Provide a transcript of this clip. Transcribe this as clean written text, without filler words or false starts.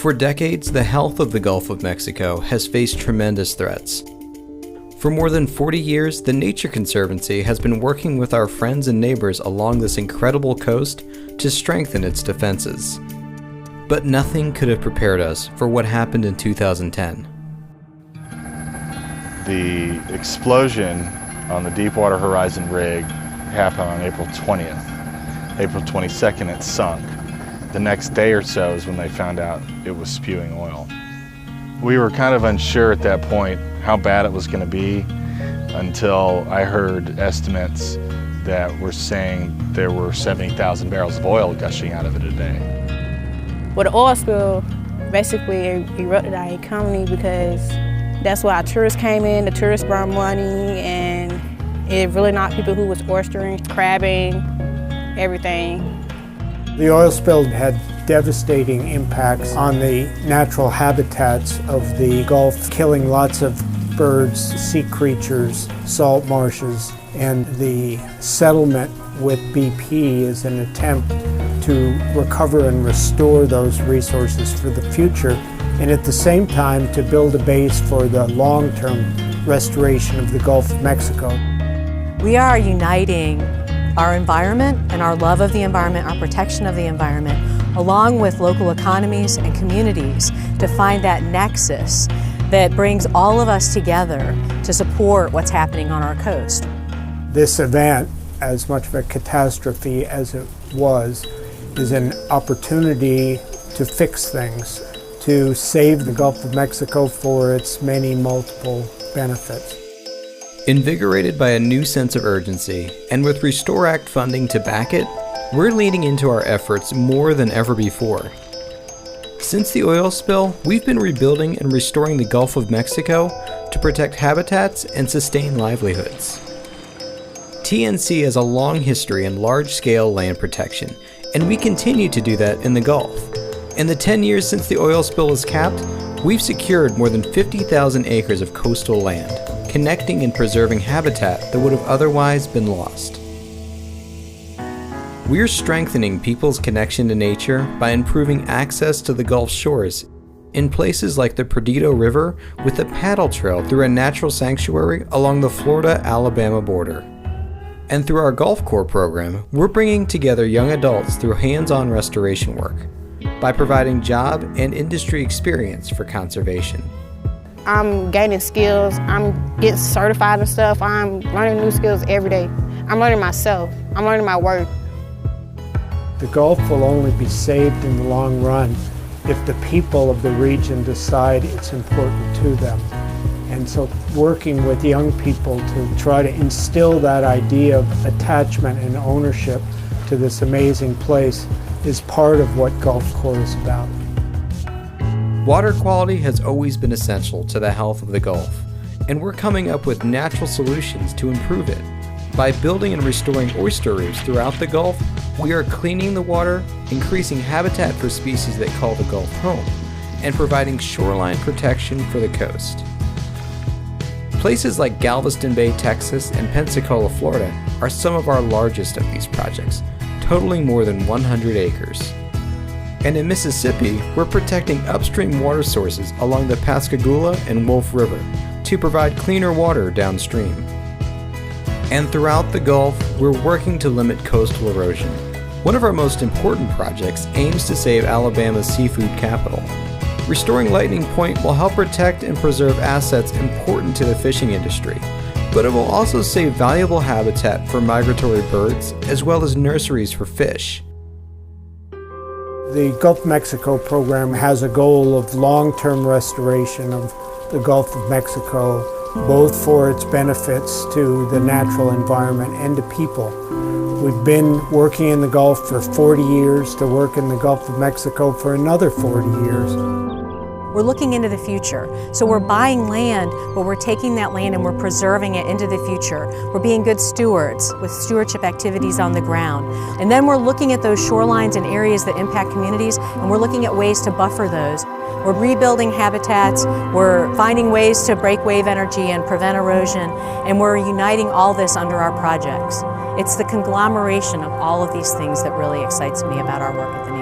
For decades, the health of the Gulf of Mexico has faced tremendous threats. For more than 40 years, the Nature Conservancy has been working with our friends and neighbors along this incredible coast to strengthen its defenses. But nothing could have prepared us for what happened in 2010. The explosion on the Deepwater Horizon rig happened on April 20th. April 22nd, it sunk. The next day or so is when they found out it was spewing oil. We were kind of unsure at that point how bad it was going to be until I heard estimates that were saying there were 70,000 barrels of oil gushing out of it a day. Well, the oil spill basically erupted our economy because that's where our tourists came in. The tourists brought money, and it really knocked people who was oystering, crabbing, everything. The oil spill had devastating impacts on the natural habitats of the Gulf, killing lots of birds, sea creatures, salt marshes, and the settlement with BP is an attempt to recover and restore those resources for the future, and at the same time to build a base for the long-term restoration of the Gulf of Mexico. We are uniting our environment and our love of the environment, our protection of the environment, along with local economies and communities to find that nexus that brings all of us together to support what's happening on our coast. This event, as much of a catastrophe as it was, is an opportunity to fix things, to save the Gulf of Mexico for its many multiple benefits. Invigorated by a new sense of urgency, and with Restore Act funding to back it, we're leaning into our efforts more than ever before. Since the oil spill, we've been rebuilding and restoring the Gulf of Mexico to protect habitats and sustain livelihoods. TNC has a long history in large-scale land protection, and we continue to do that in the Gulf. In the 10 years since the oil spill was capped, we've secured more than 50,000 acres of coastal land, connecting and preserving habitat that would have otherwise been lost. We're strengthening people's connection to nature by improving access to the Gulf shores in places like the Perdido River with a paddle trail through a natural sanctuary along the Florida-Alabama border. And through our Gulf Corps program, we're bringing together young adults through hands-on restoration work by providing job and industry experience for conservation. I'm gaining skills, I'm getting certified and stuff, I'm learning new skills every day. I'm learning myself, I'm learning my worth. The Gulf will only be saved in the long run if the people of the region decide it's important to them. And so working with young people to try to instill that idea of attachment and ownership to this amazing place is part of what Gulf Corps is about. Water quality has always been essential to the health of the Gulf, and we're coming up with natural solutions to improve it. By building and restoring oyster reefs throughout the Gulf, we are cleaning the water, increasing habitat for species that call the Gulf home, and providing shoreline protection for the coast. Places like Galveston Bay, Texas, and Pensacola, Florida are some of our largest of these projects, totaling more than 100 acres. And in Mississippi, we're protecting upstream water sources along the Pascagoula and Wolf River to provide cleaner water downstream. And throughout the Gulf, we're working to limit coastal erosion. One of our most important projects aims to save Alabama's seafood capital. Restoring Lightning Point will help protect and preserve assets important to the fishing industry, but it will also save valuable habitat for migratory birds as well as nurseries for fish. The Gulf of Mexico program has a goal of long-term restoration of the Gulf of Mexico, both for its benefits to the natural environment and to people. We've been working in the Gulf for 40 years to work in the Gulf of Mexico for another 40 years. We're looking into the future. So we're buying land, but we're taking that land and we're preserving it into the future. We're being good stewards with stewardship activities on the ground. And then we're looking at those shorelines and areas that impact communities, and we're looking at ways to buffer those. We're rebuilding habitats, we're finding ways to break wave energy and prevent erosion, and we're uniting all this under our projects. It's the conglomeration of all of these things that really excites me about our work at the